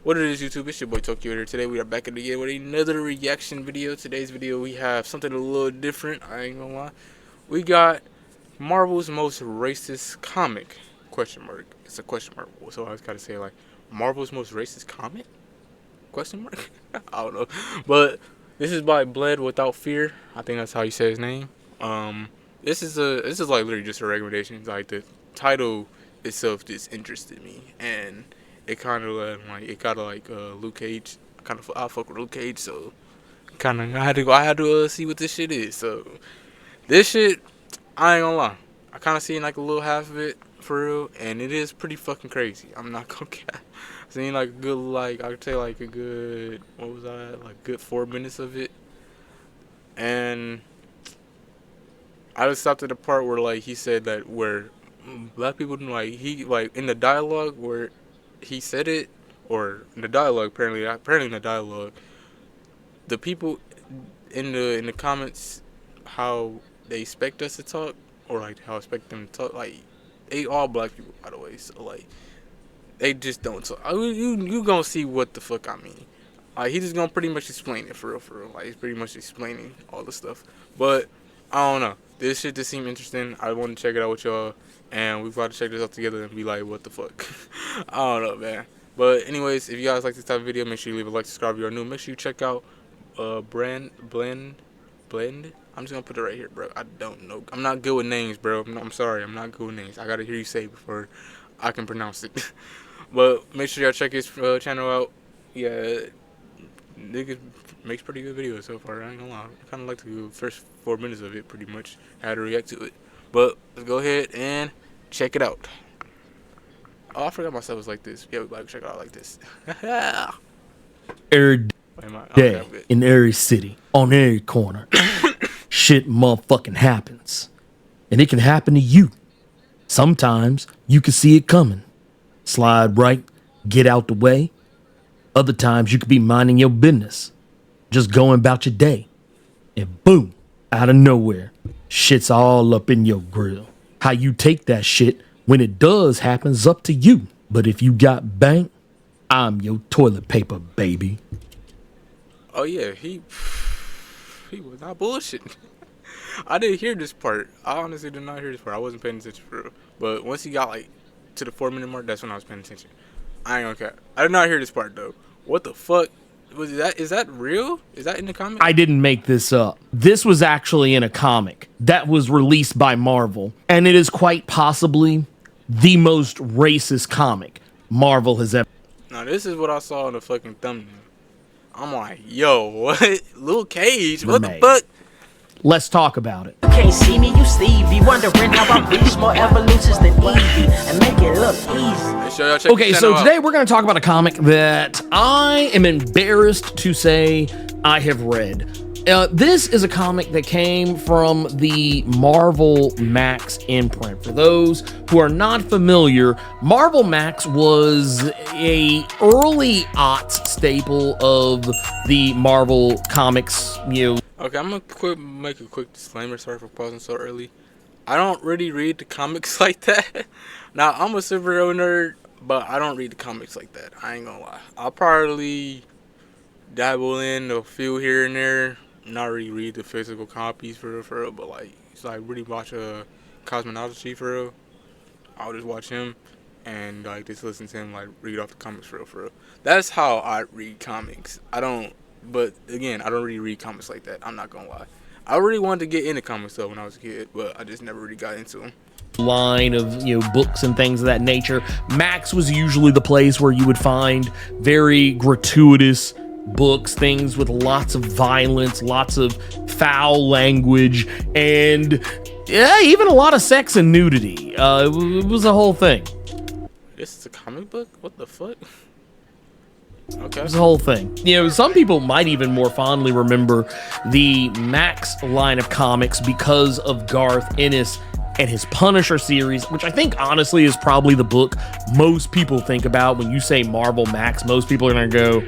What it is, YouTube? It's your boy Tokyo here. Today we are back again with another reaction video. Today's video we have something a little different. I ain't gonna lie. We got Marvel's most racist comic? Question mark. It's a question mark. So I was gotta say like Marvel's most racist comic? Question mark. I don't know. But this is by Bled Without Fear. I think that's how you say his name. This is like literally just a recommendation. Like the title itself just interested me, and it kind of like Luke Cage. I fuck with Luke Cage, so kind of I had to see what this shit is. So this shit, I ain't gonna lie, I kind of seen like a little half of it for real, and it is pretty fucking crazy. I'm not gonna cap. Seen like a good I could say like a good what was that like good 4 minutes of it, and I just stopped at the part where like he said that where black people like in the dialogue where he said it, or in the dialogue apparently in the dialogue, the people in the comments, how they expect us to talk, or like how I expect them to talk, like they all black people by the way, so like they just don't talk. You gonna see what the fuck I mean. Like he just gonna pretty much explain it for real. Like he's pretty much explaining all the stuff. But I don't know. This shit just seemed interesting. I want to check it out with y'all, and we've got to check this out together and be like, what the fuck? I don't know, man. But anyways, if you guys like this type of video, make sure you leave a like, subscribe if you're new. Make sure you check out Blend. I'm just gonna put it right here, bro. I don't know. I'm not good with names, bro. I'm sorry. I'm not good with names. I gotta hear you say it before I can pronounce it. But make sure y'all check his channel out. Yeah, nigga makes pretty good videos so far. I ain't gonna lie. I kind of like the first 4 minutes of it, pretty much. How to react to it. But let's go ahead and check it out. Oh, I forgot my stuff was like this. Yeah, we like check it out like this. Every day in every city, on every corner, shit motherfucking happens. And it can happen to you. Sometimes you can see it coming. Slide right, get out the way. Other times you could be minding your business, just going about your day. And boom, out of nowhere, shit's all up in your grill. How you take that shit when it does happens up to you. But if you got bank, I'm your toilet paper, baby. Oh yeah, he was not bullshitting. I didn't hear this part. I honestly did not hear this part. I wasn't paying attention for real. But once he got like to the 4 minute mark, that's when I was paying attention. I ain't gonna cap. I did not hear this part though. What the fuck was that? Is that real? Is that in the comic? I didn't make this up. This was actually in a comic that was released by Marvel, and it is quite possibly the most racist comic Marvel has ever. Now this is what I saw in the fucking thumbnail. I'm like, yo, what? Luke Cage? What the fuck? Let's talk about it. You can't see me, you Stevie. Wondering how I reach more evolutions than Evie and make it look easy. Okay, so today we're going to talk about a comic that I am embarrassed to say I have read. This is a comic that came from the Marvel Max imprint. For those who are not familiar, Marvel Max was a early aughts staple of the Marvel comics, Okay, I'm gonna make a quick disclaimer. Sorry for pausing so early. I don't really read the comics like that. Now, I'm a superhero nerd, but I don't read the comics like that. I ain't gonna lie. I'll probably dabble in a few here and there. Not really read the physical copies for real, but like, it's like really watch Cosmonology for real. I'll just watch him and like just listen to him like read off the comics for real. That's how I read comics. But again, I don't really read comics like that. I'm not gonna lie. I really wanted to get into comics though when I was a kid, but I just never really got into them. Line of books and things of that nature. Max was usually the place where you would find very gratuitous books, things with lots of violence, lots of foul language, and yeah, even a lot of sex and nudity. It was a whole thing. This is a comic book? What the fuck? Okay. It's the whole thing. Some people might even more fondly remember the Max line of comics because of Garth Ennis and his Punisher series, which I think honestly is probably the book most people think about when you say Marvel Max. Most people are gonna go,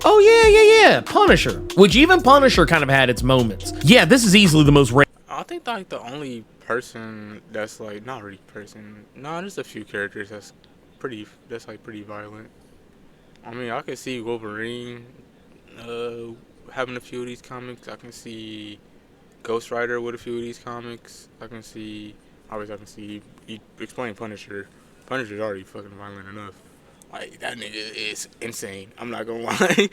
oh yeah, Punisher. Which even Punisher kind of had its moments. Yeah, this is easily the most. I think like the only person that's like not really person. No, there's a few characters that's pretty violent. I mean, I can see Wolverine having a few of these comics. I can see Ghost Rider with a few of these comics. I can see he explain Punisher. Punisher's already fucking violent enough. Like, that nigga is insane. I'm not gonna lie.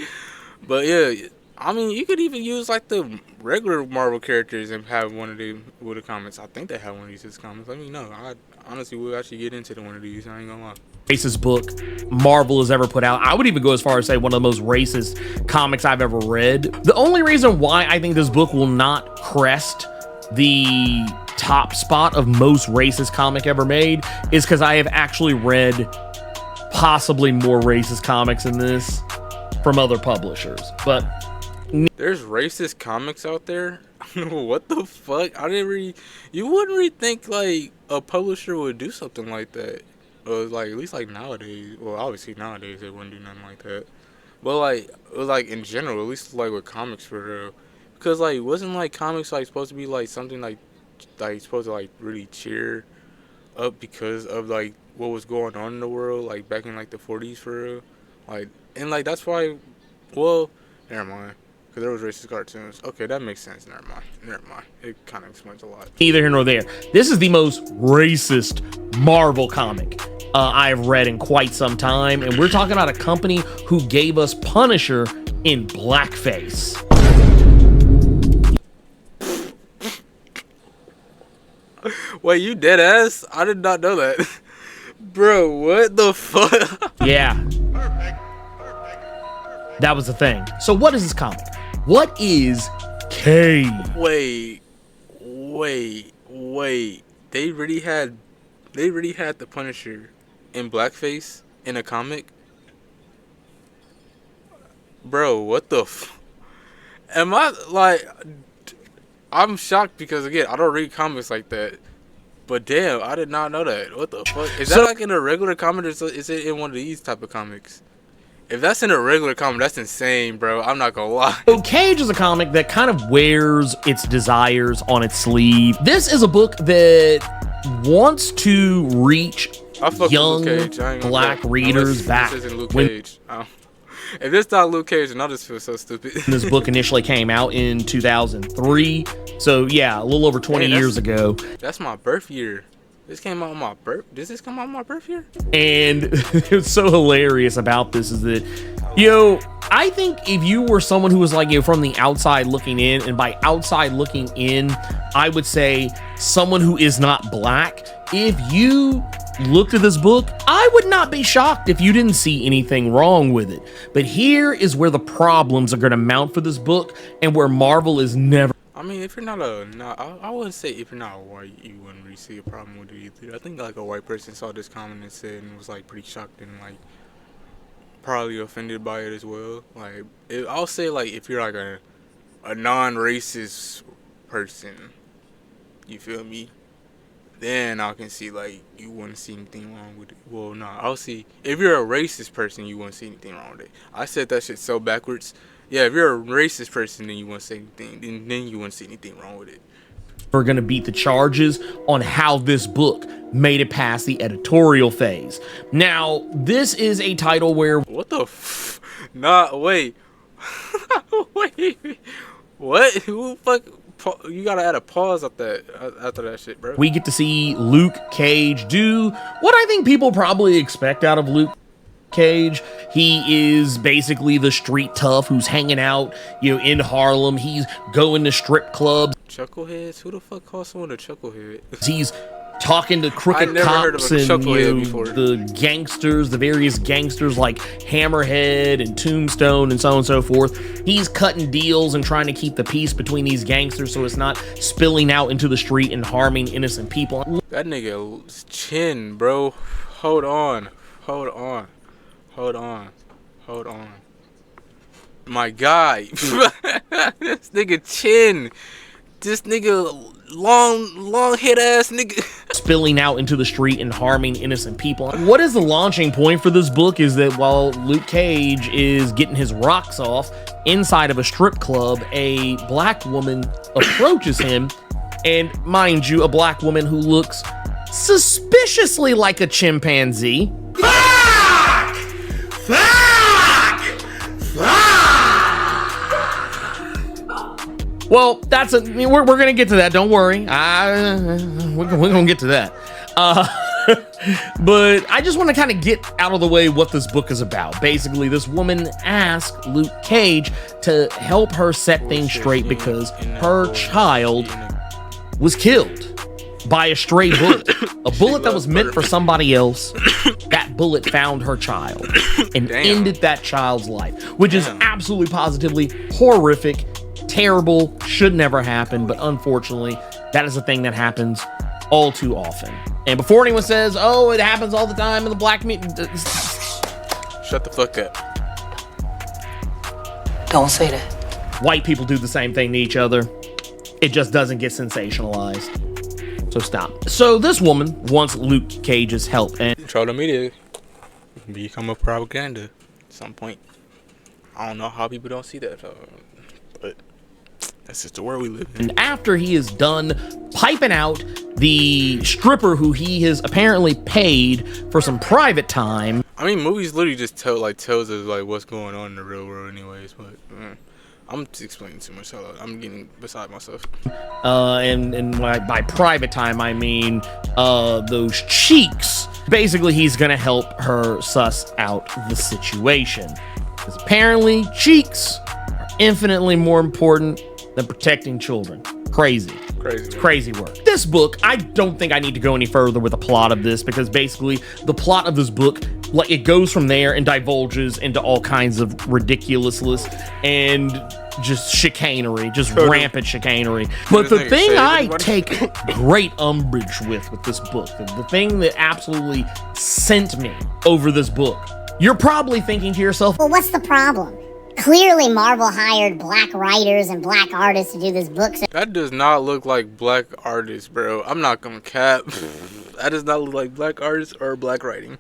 But yeah, I mean, you could even use like the regular Marvel characters and have one of them with the comics. I think they have one of these as comics. Let me know. I honestly will actually get into one of these. I ain't gonna lie. Racist book Marvel has ever put out. I would even go as far as say one of the most racist comics I've ever read. The only reason why I think this book will not crest the top spot of most racist comic ever made is because I have actually read possibly more racist comics than this from other publishers. But there's racist comics out there? What the fuck? You wouldn't really think like a publisher would do something like that. Or like, at least like nowadays. Well, obviously nowadays they wouldn't do nothing like that. But like in general, at least like with comics for real. Because like, wasn't like comics like supposed to be like something like supposed to like really cheer up because of like what was going on in the world like back in like the 40s for real? Like, and like that's why, well, never mind. Because there was racist cartoons. Okay, that makes sense. Never mind. It kind of explains a lot. Neither here nor there. This is the most racist Marvel comic I've read in quite some time. And we're talking about a company who gave us Punisher in blackface. Wait, you dead ass? I did not know that. Bro, what the fuck? Yeah. That was the thing. So what is this comic? What is Cage? Wait. They really had the Punisher in blackface in a comic? Bro, what the am I like, I'm shocked because again, I don't read comics like that. But damn, I did not know that. What the fuck? Is that like in a regular comic or is it in one of these type of comics? If that's in a regular comic, that's insane, bro. I'm not gonna lie. So Cage is a comic that kind of wears its desires on its sleeve. This is a book that wants to reach young black readers back. This isn't Luke Cage. If this not Luke Cage, then I'll just feel so stupid. This book initially came out in 2003. So yeah, a little over 20 years ago. That's my birth year. This came out on my birth. Does this come out on my birth year? And what's so hilarious about this is that, I think if you were someone who was like, from the outside looking in, and by outside looking in, I would say someone who is not black, if you looked at this book, I would not be shocked if you didn't see anything wrong with it. But here is where the problems are going to mount for this book and where Marvel is never. I mean, if you're not I wouldn't say if you're not white, you wouldn't really see a problem with it either. I think like a white person saw this comment and said and was like pretty shocked and like probably offended by it as well. Like, I'll say like if you're like a non-racist person, you feel me? Then I can see like you wouldn't see anything wrong with it. Well, no, I'll see if you're a racist person, you wouldn't see anything wrong with it. I said that shit so backwards. Yeah, if you're a racist person, then you wouldn't say anything. Then you wouldn't see anything wrong with it. We're gonna beat the charges on how this book made it past the editorial phase. Now, this is a title where what the wait. Wait. What? Who fuck? You gotta add a pause after that shit, bro. We get to see Luke Cage do what I think people probably expect out of Luke Cage. He is basically the street tough who's hanging out, in Harlem. He's going to strip clubs. Chuckleheads? Who the fuck calls someone a chucklehead? He's talking to crooked cops and the gangsters, the various gangsters like Hammerhead and Tombstone and so on and so forth. He's cutting deals and trying to keep the peace between these gangsters so it's not spilling out into the street and harming innocent people. That nigga's chin, bro. Hold on. My guy. This nigga chin. This nigga long head ass nigga. Spilling out into the street and harming innocent people. What is the launching point for this book is that while Luke Cage is getting his rocks off inside of a strip club, a black woman approaches him. And mind you, a black woman who looks suspiciously like a chimpanzee. Fuck! Well, that's a we're gonna get to that. Don't worry. We're gonna get to that. But I just want to kind of get out of the way what this book is about. Basically, this woman asked Luke Cage to help her set things straight because her child was killed by a stray bullet. A bullet that was meant for somebody else. That bullet found her child and ended that child's life, which is absolutely positively horrific, terrible, should never happen, but unfortunately, that is a thing that happens all too often. And before anyone says, oh, it happens all the time in the black community, shut the fuck up. Don't say that. White people do the same thing to each other. It just doesn't get sensationalized. So stop. So this woman wants Luke Cage's help and control the media, become a propaganda at some point. I don't know how people don't see that, but that's just the world we live in. And after he is done piping out the stripper who he has apparently paid for some private time. I mean, movies literally just tells us like what's going on in the real world, anyways. But I'm explaining too much. I'm getting beside myself. And by private time, I mean those cheeks. Basically, he's gonna help her suss out the situation. Because apparently, cheeks are infinitely more important than protecting children. Crazy work. This book, I don't think I need to go any further with the plot of this, because basically the plot of this book, like, it goes from there and divulges into all kinds of ridiculousness and just chicanery, just rampant chicanery. But the thing I take great umbrage with this book, the thing that absolutely sent me over this book, you're probably thinking to yourself, well, what's the problem? Clearly, Marvel hired black writers and black artists to do this book. So that does not look like black artists, bro. I'm not gonna cap. That does not look like black artists or black writing.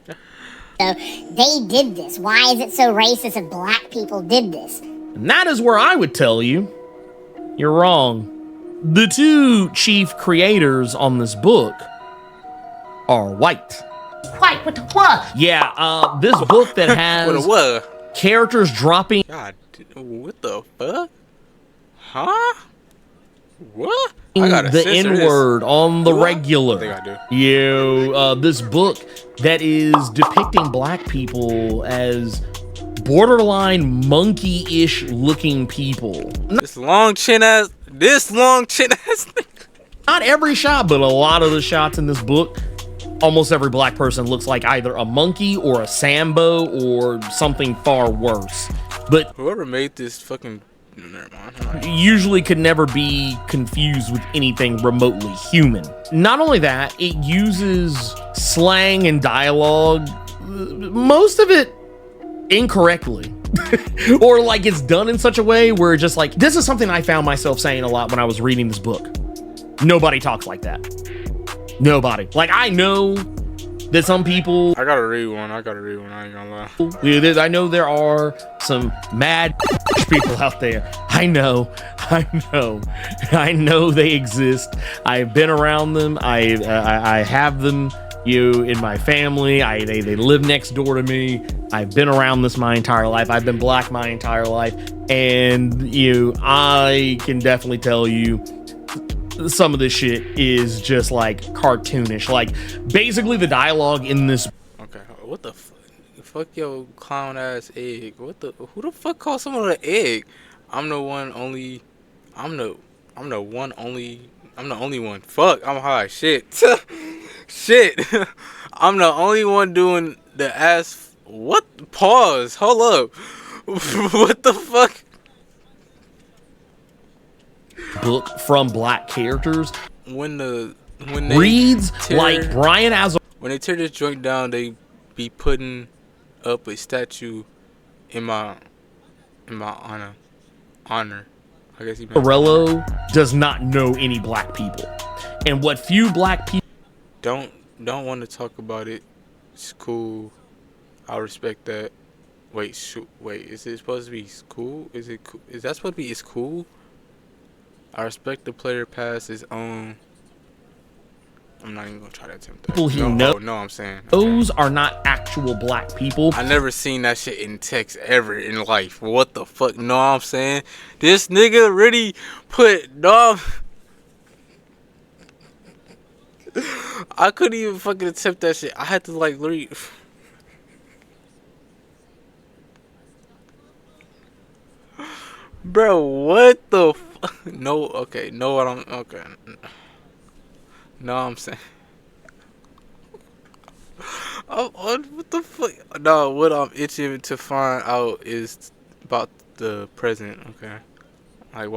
So they did this. Why is it so racist if black people did this? And that is where I would tell you, you're wrong. The two chief creators on this book are white. White, what the what? Yeah, this book that has characters dropping. God, what the fuck? Huh? What? I gotta the N-word on the regular. I think I do. This book that is depicting black people as borderline monkey-ish looking people. This long chin ass thing. Not every shot, but a lot of the shots in this book, almost every black person looks like either a monkey or a Sambo or something far worse. But whoever made this fucking, never mind. Usually could never be confused with anything remotely human. Not only that, it uses slang and dialogue, most of it incorrectly. Or like it's done in such a way where it's just like, this is something I found myself saying a lot when I was reading this book. Nobody talks like that. Nobody. Like, I know that some people... I gotta read one, I ain't gonna lie. I know there are some mad people out there. I know they exist. I've been around them. I have them, in my family. They live next door to me. I've been around this my entire life. I've been black my entire life. And, I can definitely tell you some of this shit is just like cartoonish. Like, basically the dialogue in this. Okay, what the fuck your clown ass egg? Who the fuck calls someone an egg? I'm the only one. Fuck, I'm high. Shit. Shit. I'm the only one doing the ass. What? Pause. Hold up. What the fuck? Book from black characters. When they reads like Brian Azzarello. When they tear this joint down, they be putting up a statue in my honor. I guess he Azzarello does not know any black people, and what few black people don't want to talk about it. It's cool. I respect that. Wait, is it supposed to be cool? Is that supposed to be it's cool? I respect the player past his own I'm not even gonna try to attempt that. People he no, I'm saying those are not actual black people. I never seen that shit in text ever in life. What the fuck? Know what I'm saying? This nigga really put dog. I couldn't even fucking attempt that shit. I had to like literally. Bro, what the fuck? No, okay, know what I'm okay. No, I'm saying. Oh, what the fuck? No, what I'm itching to find out is about the president. Okay, like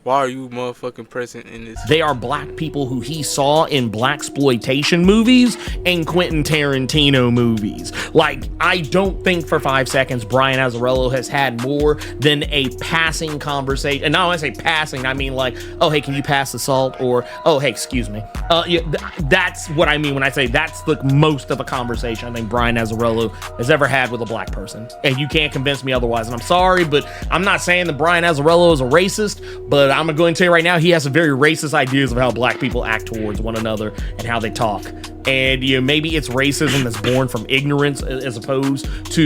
why are you motherfucking present in this? They are black people who he saw in blaxploitation movies and Quentin Tarantino movies. Like, I don't think for 5 seconds Brian Azzarello has had more than a passing conversation. And not when I say passing, I mean like, oh, hey, can you pass the salt? Or, oh, hey, excuse me. Yeah, that's what I mean when I say that's the most of a conversation I think Brian Azzarello has ever had with a black person. And you can't convince me otherwise. And I'm sorry, but I'm not saying that Brian Azzarello is a racist, but I'm going to tell you right now, he has some very racist ideas of how black people act towards one another and how they talk. And, you know, maybe it's racism that's born from ignorance as opposed to,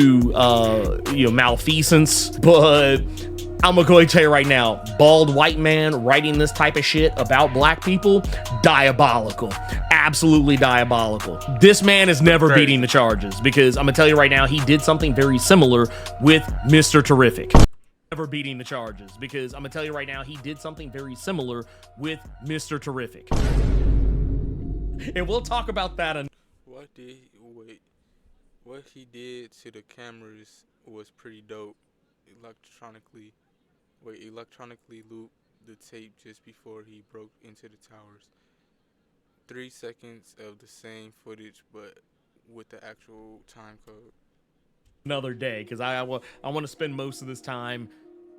you know, malfeasance. But I'm going to tell you right now, bald white man writing this type of shit about black people, diabolical. Absolutely diabolical. This man is never beating the charges because I'm going to tell you right now, he did something very similar with Mr. Terrific. Never beating the charges because I'm gonna tell you right now, he did something very similar with Mr. Terrific. And we'll talk about that. What he did to the cameras was pretty dope. Electronically looped the tape just before he broke into the towers. 3 seconds of the same footage, but with the actual time code. Another day, because I want to spend most of this time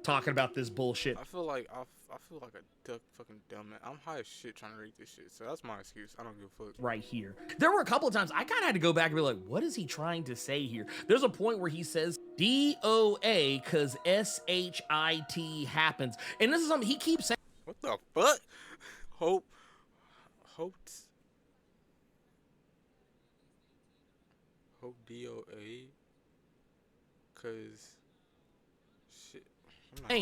talking about this bullshit. I feel like a fucking dumb man. I'm high as shit trying to read this shit, so that's my excuse. I don't give a fuck. Right here, there were a couple of times I kind of had to go back and be like, what is he trying to say here? There's a point where he says DOA because SHIT happens, and this is something he keeps saying. What the fuck? Hope DOA. Cause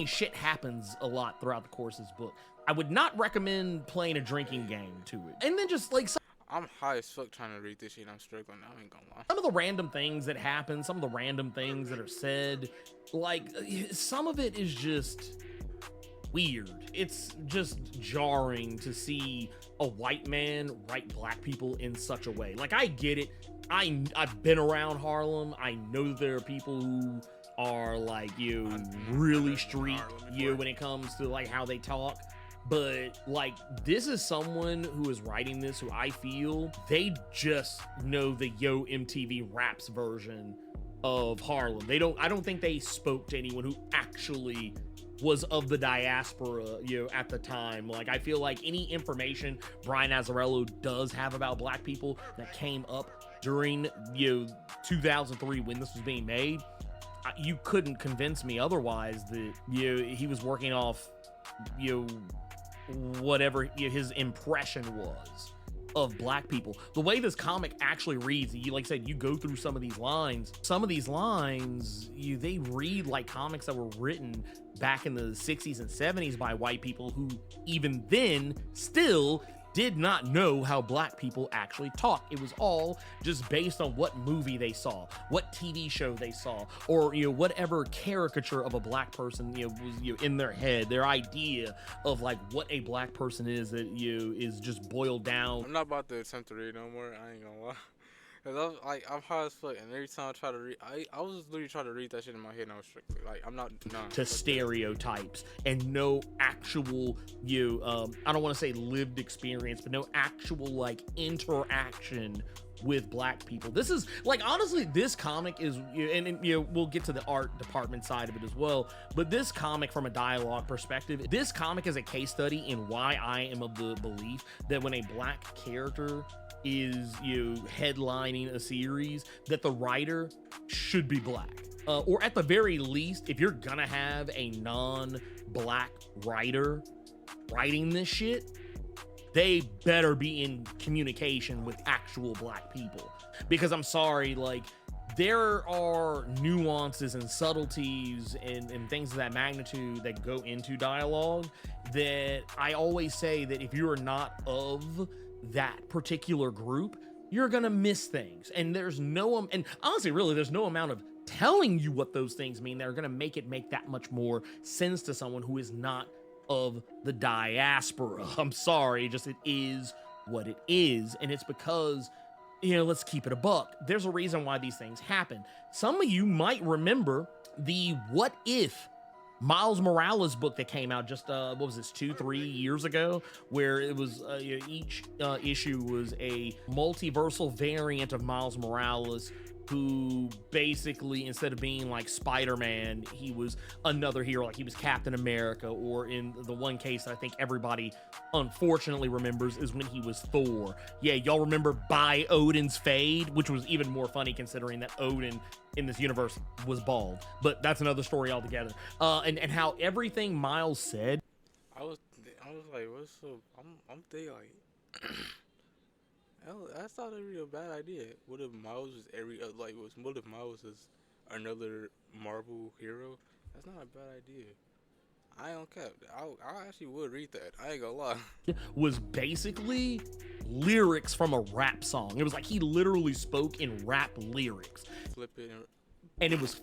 shit happens a lot throughout the course of this book. I would not recommend playing a drinking game to it. And then just like I'm high as fuck trying to read this shit. I'm struggling. I ain't gonna lie. Some of the random things that happen, some of the random things that are said, like some of it is just weird. It's just jarring to see a white man write black people in such a way. Like, I get it. I've been around Harlem. I know that there are people who are like, you really street, when it comes to like how they talk. But like, this is someone who is writing this who I feel they just know the Yo MTV Raps version of Harlem. I don't think they spoke to anyone who actually was of the diaspora, at the time. Like, I feel like any information Brian Azzarello does have about black people that came up during 2003 when this was being made, you couldn't convince me otherwise that he was working off whatever his impression was of black people. The way this comic actually reads, like I said, you go through some of these lines, they read like comics that were written back in the 60s and 70s by white people who even then still did not know how black people actually talk. It was all just based on what movie they saw, what TV show they saw, or whatever caricature of a black person was in their head. Their idea of like what a black person is that is just boiled down. I'm not about to attempt to read no more. I ain't gonna lie. Cause I'm high as fuck, and every time I try to read, I was literally trying to read that shit in my head, and I was strictly like, I'm not to stereotypes and no actual I don't want to say lived experience, but no actual like interaction with black people. This is like, honestly, this comic is, and we'll get to the art department side of it as well, but this comic from a dialogue perspective, this comic is a case study in why I am of the belief that when a black character is headlining a series, that the writer should be black, or at the very least, if you're gonna have a non-black writer writing this shit, they better be in communication with actual black people. Because I'm sorry, like, there are nuances and subtleties and things of that magnitude that go into dialogue that I always say that if you are not of that particular group, you're gonna miss things. And there's no and honestly, really, there's no amount of telling you what those things mean that are gonna make that much more sense to someone who is not of the diaspora. I'm sorry, just it is what it is. And it's because, you know, let's keep it a buck. There's a reason why these things happen. Some of you might remember the What If Miles Morales book that came out just, what was this, 2-3 years ago, where it was, each issue was a multiversal variant of Miles Morales, who basically, instead of being like Spider-Man, he was another hero, like he was Captain America, or in the one case that I think everybody unfortunately remembers is when he was Thor. Yeah, y'all remember By Odin's Fade, which was even more funny considering that Odin in this universe was bald, but that's another story altogether. And how everything Miles said. I was like, what's so? I'm thinking like, that's not really a bad idea. What if Miles was what if Miles was another Marvel hero? That's not a bad idea. I don't care. I actually would read that. I ain't gonna lie. Was basically lyrics from a rap song. It was like he literally spoke in rap lyrics. Flip it and it was.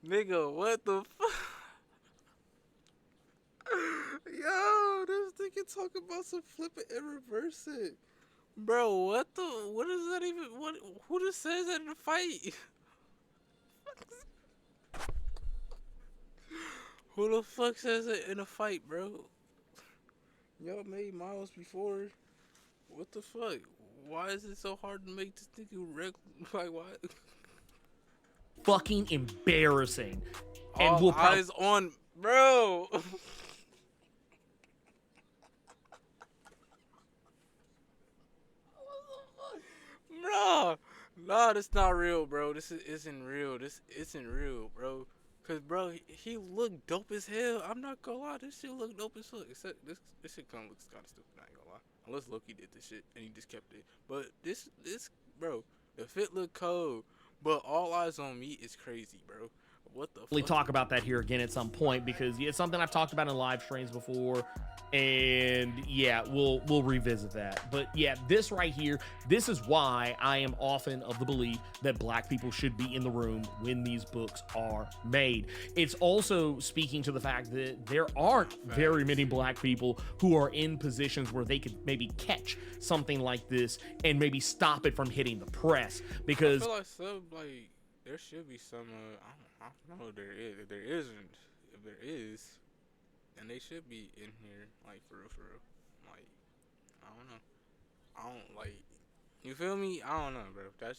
Nigga, what the fuck? Yo, this nigga talk about some flip it and reverse it. Bro, what is that even? Who just says that in a fight? Who the fuck says it in a fight, bro? Y'all made Miles before. What the fuck? Why is it so hard to make this nigga like what? Fucking embarrassing. And all eyes on, bro. Bro, no, that's not real, bro. This isn't real. This isn't real, bro. Cause bro, he looked dope as hell. I'm not gonna lie, this shit look dope as fuck. Except this shit kinda looks kinda stupid. I ain't gonna lie. Unless Loki did this shit and he just kept it. But this bro, the fit look cold. But All Eyes on Me is crazy, bro. What the fuck? We'll talk about that here again at some point because it's something I've talked about in live streams before, and yeah, we'll revisit that. But yeah, this right here, this is why I am often of the belief that black people should be in the room when these books are made. It's also speaking to the fact that there aren't very many black people who are in positions where they could maybe catch something like this and maybe stop it from hitting the press, because I feel like there should be some, I don't know if there is. If there isn't, if there is, then they should be in here, like, for real. Like, I don't know. I don't, like, you feel me? I don't know, bro. That's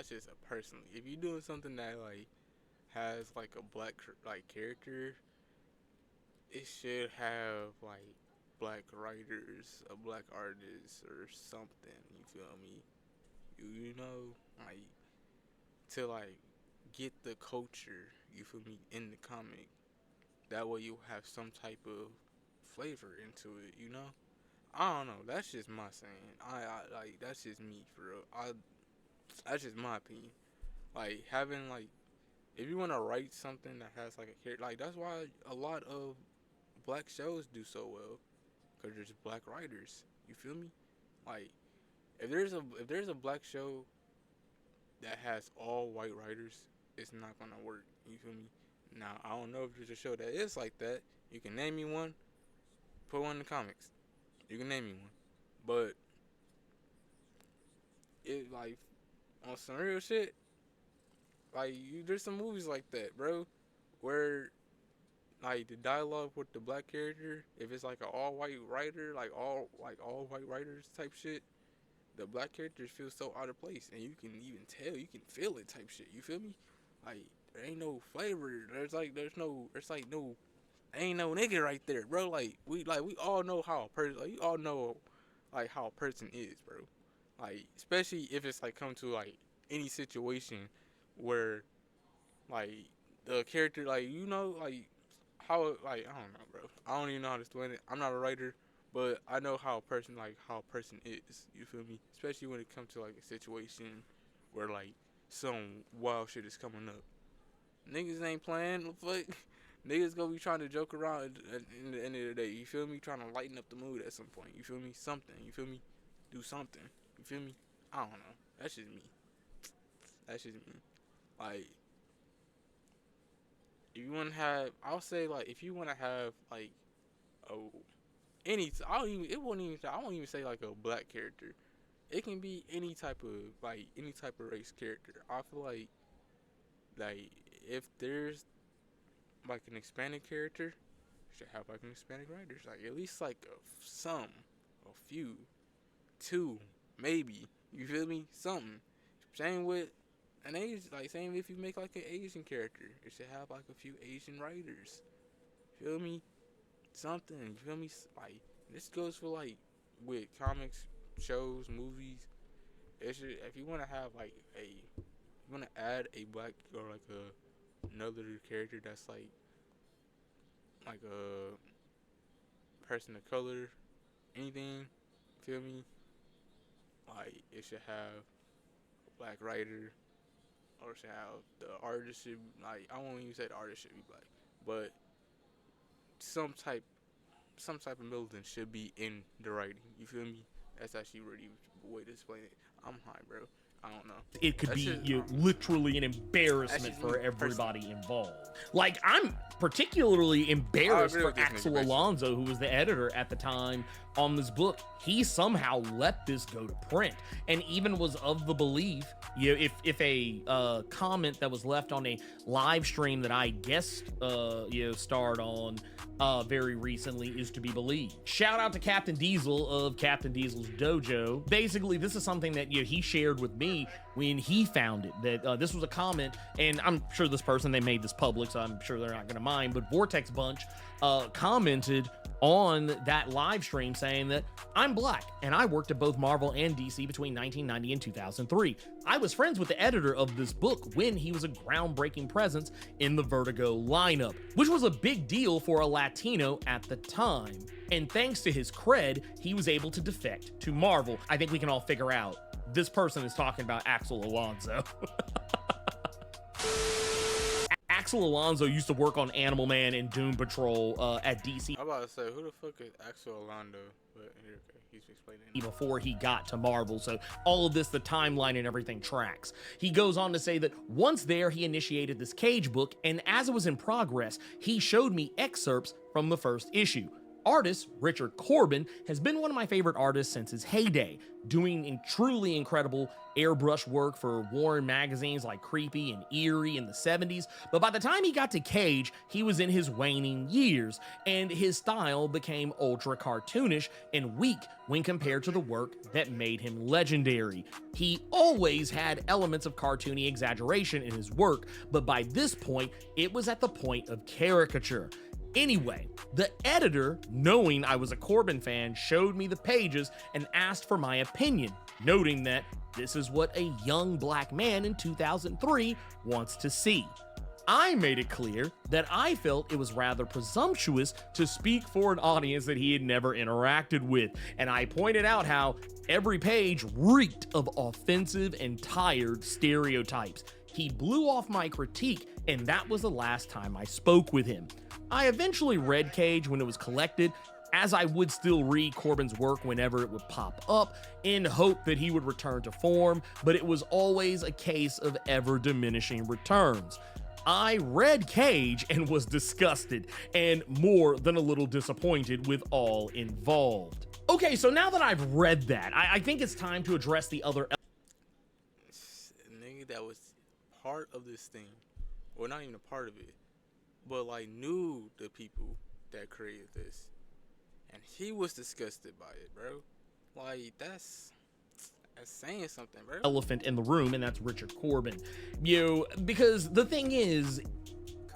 just a personally. If you're doing something that, like, has, like, a black, like, character, it should have, like, black writers, a black artist, or something, you feel me? You know, like, to, like, get the culture, you feel me, in the comic. That way you have some type of flavor into it, you know? I don't know. That's just my saying. I like, that's just me, for real. That's just my opinion. Like, having, like, if you want to write something that has, like, a character, like, that's why a lot of black shows do so well. Because there's black writers. You feel me? Like, if there's a black show that has all white writers, it's not gonna work. You feel me? Now, I don't know if there's a show that is like that. You can name me one. Put one in the comments. You can name me one. But it, like, on some real shit, like, there's some movies like that, bro, where, like, the dialogue with the black character, if it's like an all white writer, like all white writers type shit, the black characters feel so out of place, and you can even tell, you can feel it type shit. You feel me? Like, there ain't no flavor. There ain't no nigga right there, bro. Like, we all know how a person, like, you all know, like, how a person is, bro. Like, especially if it's, like, come to, like, any situation where, like, the character, like, you know, like, how, like, I don't know, bro. I don't even know how to explain it. I'm not a writer, but I know how a person, like, how a person is. You feel me? Especially when it comes to, like, a situation where, like, some wild shit is coming up. Niggas ain't playing. Fuck. Niggas gonna be trying to joke around at the end of the day. You feel me? Trying to lighten up the mood at some point. You feel me? Something. You feel me? Do something. You feel me? I don't know. That's just me. That's just me. Like, if you want to have, I'll say, like, if you want to have, like, I won't even say, like, a black character. It can be any type of race character. I feel like, if there's, like, an Hispanic character, should have, like, an Hispanic writers. Like, at least, like, a few, two, maybe. You feel me? Something. Same with an Asian, like, same if you make, like, an Asian character. It should have, like, a few Asian writers. Feel me? Something. You feel me? Like, this goes for, like, with comics, shows, movies. It should, if you want to have, like, you want to add a black or, like, another character that's, like a person of color, anything, feel me? Like, it should have a black writer, or it should have the artist should, like, I won't even say the artist should be black, but some type of militant should be in the writing. You feel me? That's actually really a way to explain it. I'm high, bro. I don't know. It could be literally an embarrassment for everybody involved. Like, I'm particularly embarrassed for Axel Alonso, who was the editor at the time on this book. He somehow let this go to print, and even was of the belief, if a comment that was left on a live stream that I guest starred on very recently is to be believed. Shout out to Captain Diesel of Captain Diesel's Dojo. Basically, this is something that he shared with me when he found it, that this was a comment, and I'm sure this person, they made this public, so I'm sure they're not gonna mind, but Vortex Bunch commented on that live stream saying that I'm black and I worked at both Marvel and DC between 1990 and 2003. I was friends with the editor of this book when he was a groundbreaking presence in the Vertigo lineup, which was a big deal for a Latino at the time. And thanks to his cred, he was able to defect to Marvel. I think we can all figure out this person is talking about Axel Alonso. Axel Alonso used to work on Animal Man and Doom Patrol at DC. I'm about to say, who the fuck is Axel Alonso? But okay, he's explaining before he got to Marvel, so all of this, the timeline and everything tracks. He goes on to say that once there, he initiated this Cage book, and as it was in progress, he showed me excerpts from the first issue. Artist Richard Corbin has been one of my favorite artists since his heyday, doing truly incredible airbrush work for Warren magazines like Creepy and Eerie in the 70s, but by the time he got to Cage, he was in his waning years, and his style became ultra cartoonish and weak when compared to the work that made him legendary. He always had elements of cartoony exaggeration in his work, but by this point, it was at the point of caricature. Anyway, the editor, knowing I was a Corbin fan, showed me the pages and asked for my opinion, noting that this is what a young black man in 2003 wants to see. I made it clear that I felt it was rather presumptuous to speak for an audience that he had never interacted with, and I pointed out how every page reeked of offensive and tired stereotypes. He blew off my critique, and that was the last time I spoke with him. I eventually read Cage when it was collected, as I would still read Corbin's work whenever it would pop up, in hope that he would return to form, but it was always a case of ever-diminishing returns. I read Cage and was disgusted, and more than a little disappointed with all involved. Okay, so now that I've read that, I think it's time to address the other nigga that was part of this thing, or not even a part of it, but like knew the people that created this, and he was disgusted by it, bro. Like, that's saying something, bro. Elephant in the room, and that's Richard Corbin. Because the thing is,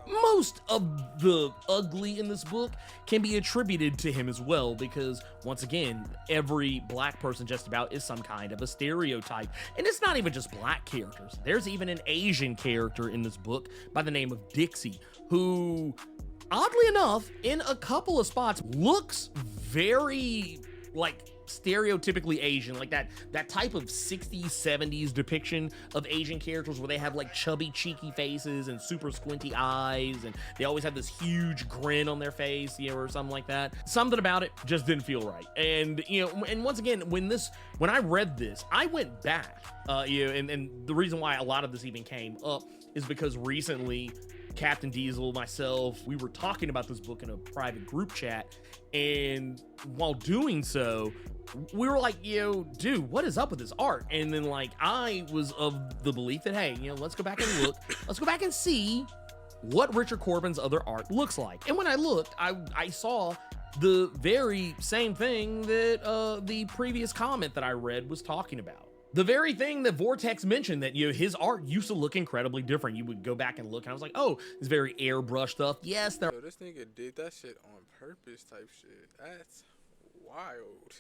most of the ugly in this book can be attributed to him as well, because once again, every black person just about is some kind of a stereotype. And it's not even just black characters. There's even an Asian character in this book by the name of Dixie, who oddly enough, in a couple of spots, looks very like stereotypically Asian, like that type of 60s, 70s depiction of Asian characters where they have like chubby, cheeky faces and super squinty eyes, and they always have this huge grin on their face, or something like that. Something about it just didn't feel right. And and once again, when I read this, I went back, and the reason why a lot of this even came up is because recently Captain Diesel, myself, we were talking about this book in a private group chat, and while doing so, we were like, dude, what is up with this art? And then like I was of the belief that, hey, let's go back and look. Let's go back and see what Richard Corbin's other art looks like. And when I looked, I saw the very same thing that the previous comment that I read was talking about. The very thing that Vortex mentioned, that his art used to look incredibly different. You would go back and look, and I was like, oh, it's very airbrush stuff. Yes, there. Yo, this nigga did that shit on purpose type shit. That's wild.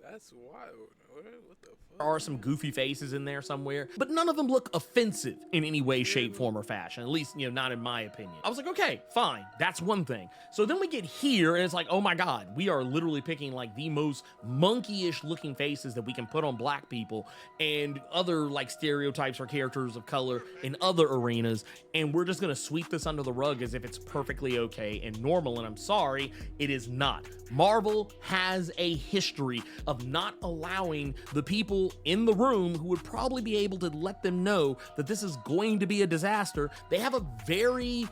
That's wild. What the fuck? There are some goofy faces in there somewhere, but none of them look offensive in any way, shape, form, or fashion. At least, not in my opinion. I was like, okay, fine. That's one thing. So then we get here, and it's like, oh my God, we are literally picking like the most monkey-ish looking faces that we can put on black people and other like stereotypes or characters of color in other arenas, and we're just gonna sweep this under the rug as if it's perfectly okay and normal, and I'm sorry, it is not. Marvel has a history of not allowing the people in the room who would probably be able to let them know that this is going to be a disaster. They have a very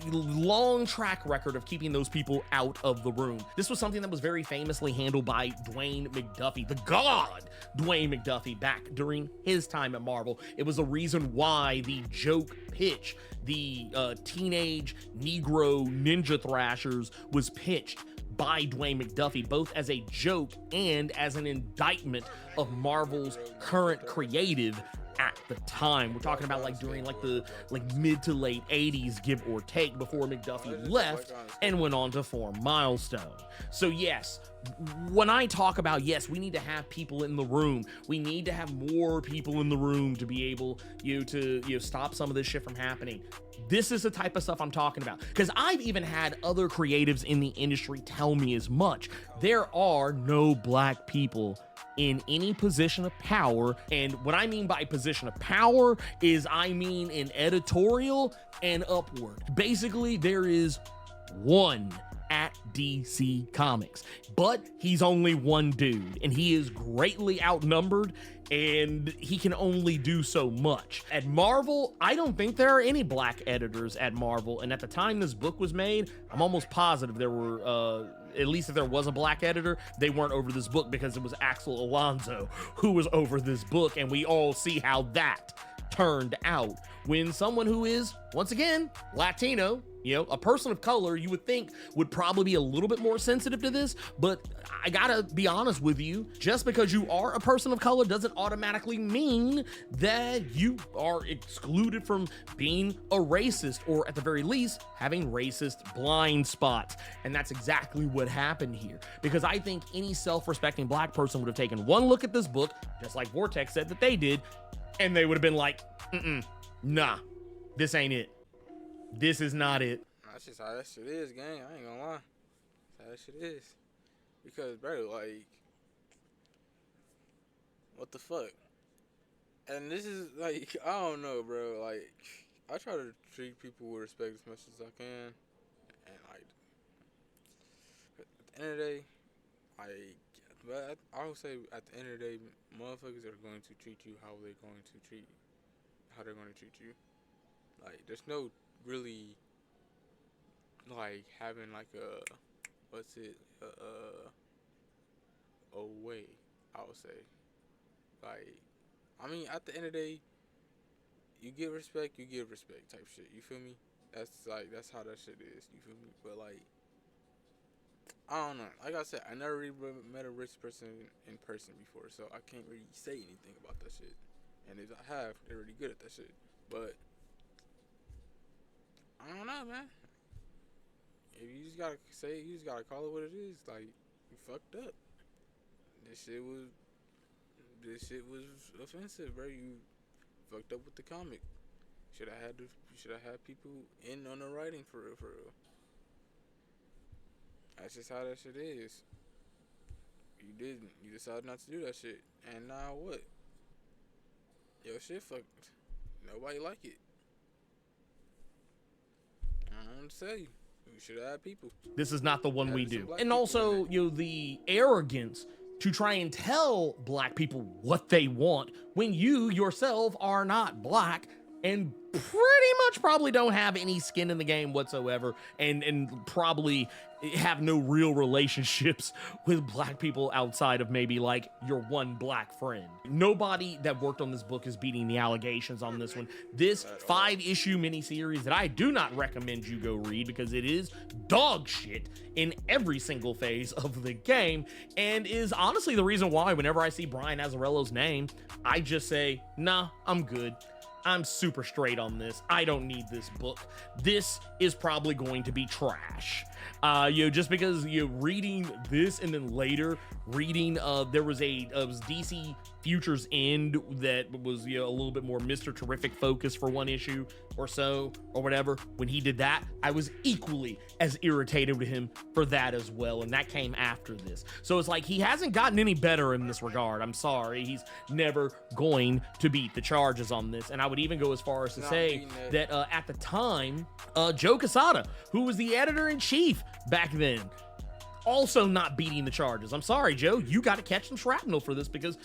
long track record of keeping those people out of the room. This was something that was very famously handled by Dwayne McDuffie, the god Dwayne McDuffie, back during his time at Marvel. It was the reason why the joke pitch, the teenage Negro Ninja Thrashers, was pitched by Dwayne McDuffie, both as a joke and as an indictment of Marvel's current creative at the time. We're talking about like during like the mid to late 80s, give or take, before McDuffie left and went on to form Milestone. So yes, when I talk about, yes, we need to have people in the room, we need to have more people in the room to be able to stop some of this shit from happening. This is the type of stuff I'm talking about, because I've even had other creatives in the industry tell me as much. There are no black people in any position of power, and what I mean by position of power is I mean in editorial and upward. Basically, there is one at DC Comics, but he's only one dude, and he is greatly outnumbered, and he can only do so much. At Marvel, I don't think there are any black editors at Marvel, and at the time this book was made, I'm almost positive there were, at least if there was a black editor, they weren't over this book, because it was Axel Alonso who was over this book, and we all see how that turned out. When someone who is, once again, Latino, a person of color, you would think would probably be a little bit more sensitive to this, but I gotta be honest with you, just because you are a person of color doesn't automatically mean that you are excluded from being a racist, or at the very least, having racist blind spots. And that's exactly what happened here, because I think any self-respecting black person would have taken one look at this book, just like Vortex said that they did, and they would have been like, nah, this ain't it. This is not it. That's just how that shit is, gang. I ain't gonna lie. That's how that shit is. Because, bro, like, what the fuck? And this is, like, I don't know, bro. Like, I try to treat people with respect as much as I can. And, like, at the end of the day, I would say at the end of the day, motherfuckers are going to treat you how they're going to treat you. Like, there's no really, like, having, like, a way, I would say. Like, I mean, at the end of the day, you give respect type shit, you feel me? That's how that shit is, you feel me? But, like, I don't know. Like I said, I never really met a rich person in person before, so I can't really say anything about that shit. And if I have, they're really good at that shit. But I don't know, man. If you just gotta say, you just gotta call it what it is. Like, you fucked up. This shit was offensive, bro. You fucked up with the comic. Should have had people in on the writing for real. That's just how that shit is. You didn't. You decided not to do that shit. And now what? Your shit fucked. Nobody like it. I don't know what to tell you. We should have people. This is not the one we do. And people also, the arrogance to try and tell black people what they want when you yourself are not black and pretty much probably don't have any skin in the game whatsoever, and probably have no real relationships with black people outside of maybe like your one black friend. Nobody that worked on this book is beating the allegations on this one. This 5-issue miniseries that I do not recommend you go read because it is dog shit in every single phase of the game, and is honestly the reason why whenever I see Brian Azzarello's name, I just say, nah, I'm good. I'm super straight on this. I don't need this book. This is probably going to be trash. Just because reading this and then later reading there was DC Futures End that was a little bit more Mr. Terrific focus for one issue or so or whatever. When he did that, I was equally as irritated with him for that as well, and that came after this. So it's like he hasn't gotten any better in this regard. I'm sorry, he's never going to beat the charges on this, and I would even go as far as to say that at the time, Joe Quesada, who was the editor-in-chief back then, also not beating the charges. I'm sorry, Joe, you got to catch some shrapnel for this because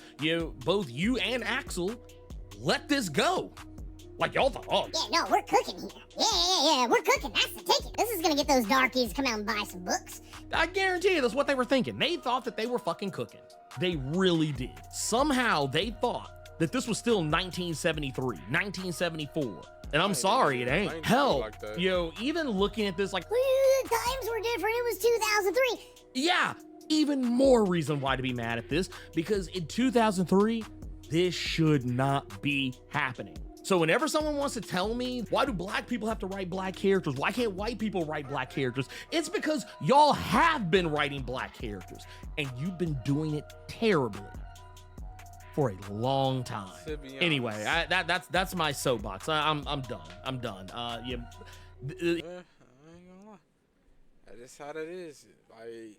both you and Axel let this go. Like y'all thought, oh. Yeah, no, we're cooking here. Yeah, we're cooking. That's the ticket. This is gonna get those darkies to come out and buy some books. I guarantee you that's what they were thinking. They thought that they were fucking cooking. They really did. Somehow they thought that this was still 1973, 1974. And I'm sorry, it ain't. Hell, like even looking at this like, Times were different. It was 2003. Yeah, even more reason why to be mad at this, because in 2003, this should not be happening. So whenever someone wants to tell me, why do black people have to write black characters? Why can't white people write black characters? It's because y'all have been writing black characters, and you've been doing it terribly for a long time. Anyway, that's my soapbox. I'm done. I'm done. I ain't gonna lie. That's just how that is. Like,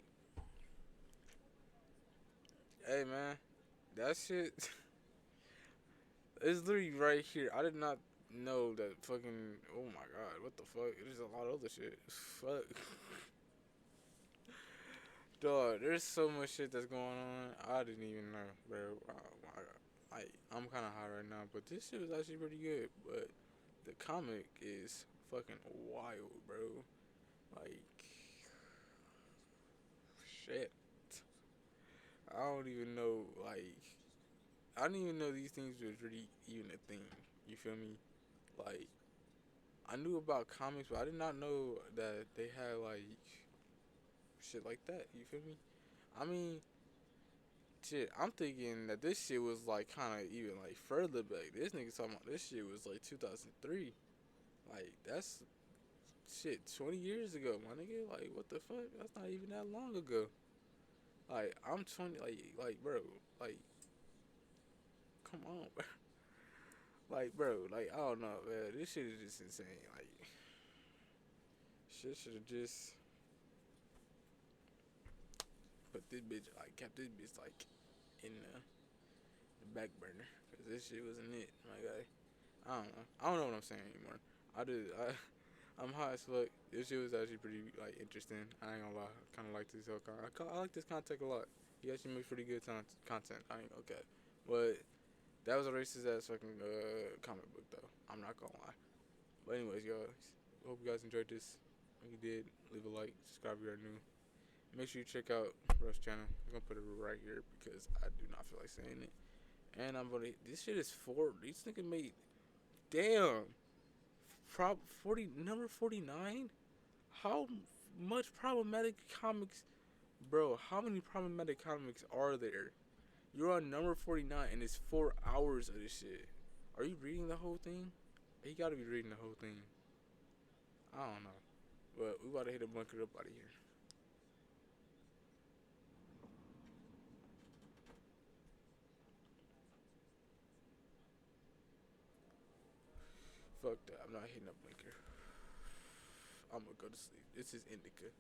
hey man, that shit. It's literally right here. I did not know that fucking. Oh my god, what the fuck? There's a lot of other shit. Fuck. Dog, there's so much shit that's going on. I didn't even know, bro. Oh my god. I'm kind of high right now, but this shit was actually pretty good. But the comic is fucking wild, bro. Like, shit. I don't even know, like, I didn't even know these things was really even a thing. You feel me? Like, I knew about comics, but I did not know that they had, like, shit like that. You feel me? I mean, shit, I'm thinking that this shit was, like, kind of even, like, further back. This nigga talking about this shit was, like, 2003. Like, that's, shit, 20 years ago, my nigga. Like, what the fuck? That's not even that long ago. Like, I'm 20, like, bro, like, come on, bro. Like, bro, like, I don't know, man. This shit is just insane. Like, shit should have just put this bitch, like, kept this bitch, like, in the back burner. Because this shit wasn't it, my guy. I don't know. I don't know what I'm saying anymore. I'm high as fuck. This shit was actually pretty, like, interesting. I ain't gonna lie. I kind of like this whole content. I like this content a lot. He actually makes pretty good content. I ain't gonna cap. But that was a racist ass fucking comic book, though. I'm not gonna lie. But anyways, y'all, hope you guys enjoyed this. If you did, leave a like, subscribe if you are new. Make sure you check out Russ channel. I'm gonna put it right here because I do not feel like saying it. And this shit is these niggas made, damn, number 49? How much problematic comics, bro, how many problematic comics are there? You're on number 49 and it's 4 hours of this shit. Are you reading the whole thing? You gotta be reading the whole thing. I don't know. But we about to hit a bunker up out of here. Fuck that. I'm not hitting a blinker. I'm gonna go to sleep. This is Indica.